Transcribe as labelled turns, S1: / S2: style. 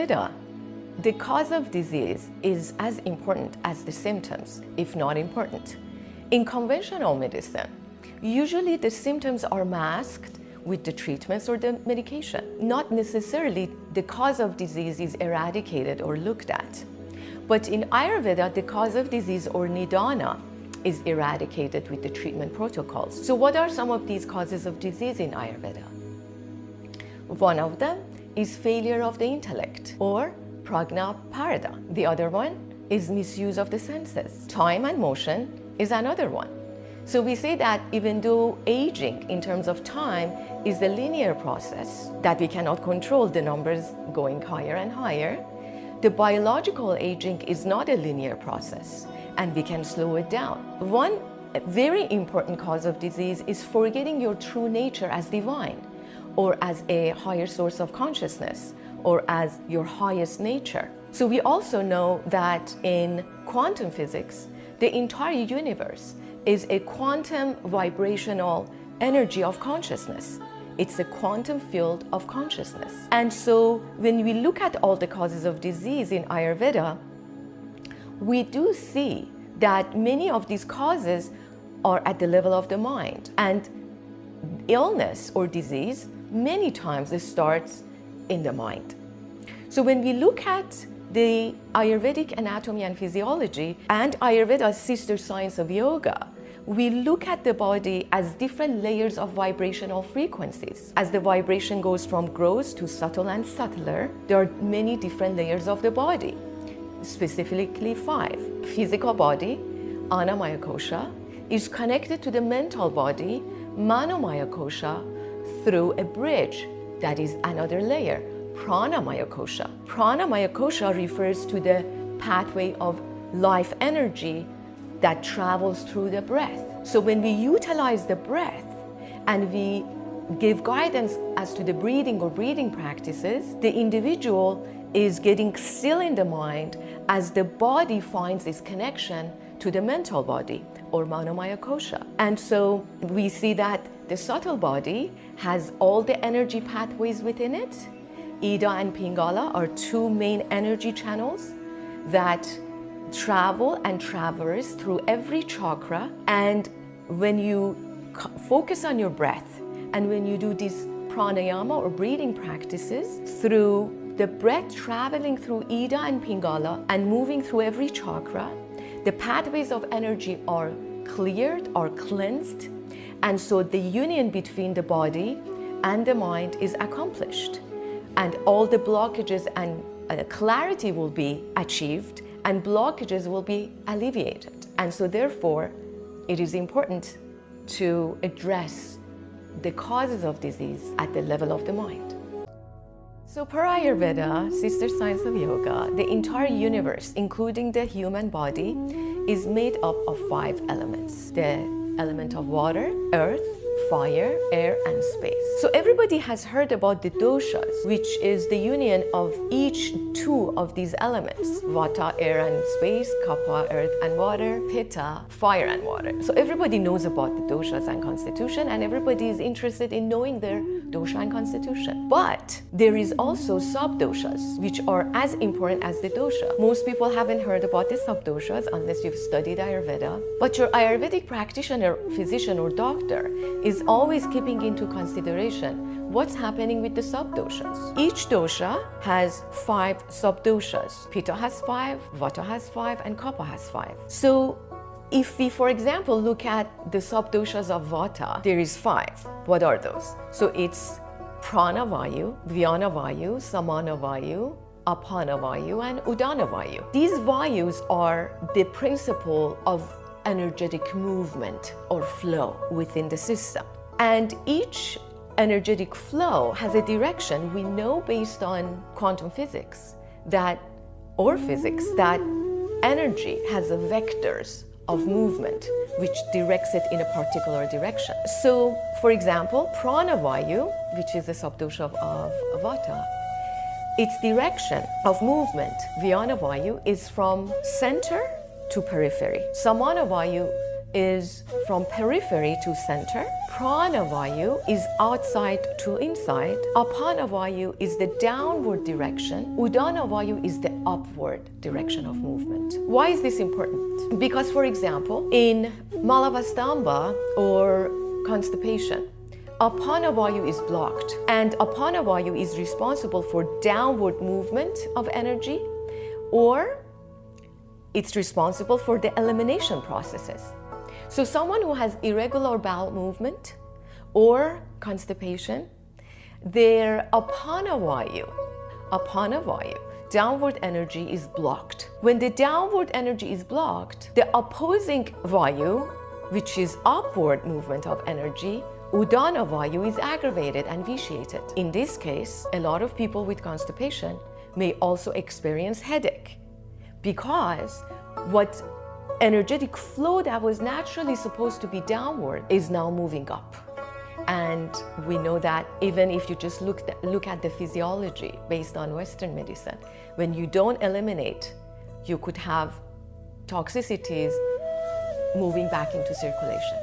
S1: Ayurveda, the cause of disease is as important as the symptoms, if not important. In conventional medicine, usually the symptoms are masked with the treatments or the medication. Not necessarily the cause of disease is eradicated or looked at. But in Ayurveda, the cause of disease or nidana is eradicated with the treatment protocols. So what are some of these causes of disease in Ayurveda? One of them is failure of the intellect or Prajnaparadha. The other one is misuse of the senses. Time and motion is another one. So we say that even though aging in terms of time is a linear process that we cannot control, the numbers going higher and higher, the biological aging is not a linear process and we can slow it down. One very important cause of disease is forgetting your true nature as divine or as a higher source of consciousness or as your highest nature. So we also know that in quantum physics, the entire universe is a quantum vibrational energy of consciousness. It's a quantum field of consciousness. And so when we look at all the causes of disease in Ayurveda, we do see that many of these causes are at the level of the mind. And illness or disease many times it starts in the mind. So when we look at the Ayurvedic anatomy and physiology and Ayurveda's sister science of yoga, we look at the body as different layers of vibrational frequencies. As the vibration goes from gross to subtle and subtler, there are many different layers of the body, specifically 5. Physical body, Annamaya Kosha, is connected to the mental body, Manomaya Kosha, through a bridge that is another layer, Pranamaya Kosha. Pranamaya Kosha refers to the pathway of life energy that travels through the breath. So when we utilize the breath and we give guidance as to the breathing or breathing practices, the individual is getting still in the mind as the body finds its connection to the mental body or Manomaya Kosha. And so we see that the subtle body has all the energy pathways within it. Ida and Pingala are 2 main energy channels that travel and traverse through every chakra. And when you focus on your breath and when you do these pranayama or breathing practices through the breath traveling through Ida and Pingala and moving through every chakra, the pathways of energy are cleared, are cleansed, and so the union between the body and the mind is accomplished. And all the blockages and clarity will be achieved and blockages will be alleviated. And so therefore, it is important to address the causes of disease at the level of the mind. So per Ayurveda, sister science of yoga, the entire universe, including the human body, is made up of 5 elements. The element of water, earth, fire, air, and space. So everybody has heard about the doshas, which is the union of each 2 of these elements. Vata, air and space, kapha, earth and water, pitta, fire and water. So everybody knows about the doshas and constitution, and everybody is interested in knowing their dosha and constitution. But there is also subdoshas, which are as important as the dosha. Most people haven't heard about the subdoshas unless you've studied Ayurveda. But your Ayurvedic practitioner, physician or doctor is always keeping into consideration what's happening with the subdoshas. Each dosha has 5 subdoshas. Pitta has 5, Vata has 5, and Kapha has 5. So if we, for example, look at the subdoshas of Vata, there is 5. What are those? So it's Prana Vayu, Vyana Vayu, Samana Vayu, Apana Vayu, and Udana Vayu. These Vayus are the principle of energetic movement or flow within the system. And each energetic flow has a direction. We know based on quantum physics that energy has a vectors of movement which directs it in a particular direction. So, for example, Prana Vayu, which is a subdosha of Vata, its direction of movement, Vyana Vayu, is from center to periphery. Samana Vayu is from periphery to center. Pranavayu is outside to inside. Apanavayu is the downward direction. Udanavayu is the upward direction of movement. Why is this important? Because, for example, in Malavastamba or constipation, Apanavayu is blocked, and Apanavayu is responsible for downward movement of energy, or it's responsible for the elimination processes. So someone who has irregular bowel movement or constipation, their Apanavayu, downward energy is blocked. When the downward energy is blocked, the opposing Vayu, which is upward movement of energy, Udanavayu, is aggravated and vitiated. In this case, a lot of people with constipation may also experience headache, because what energetic flow that was naturally supposed to be downward is now moving up. And we know that even if you just look at the physiology based on Western medicine, when you don't eliminate, you could have toxicities moving back into circulation.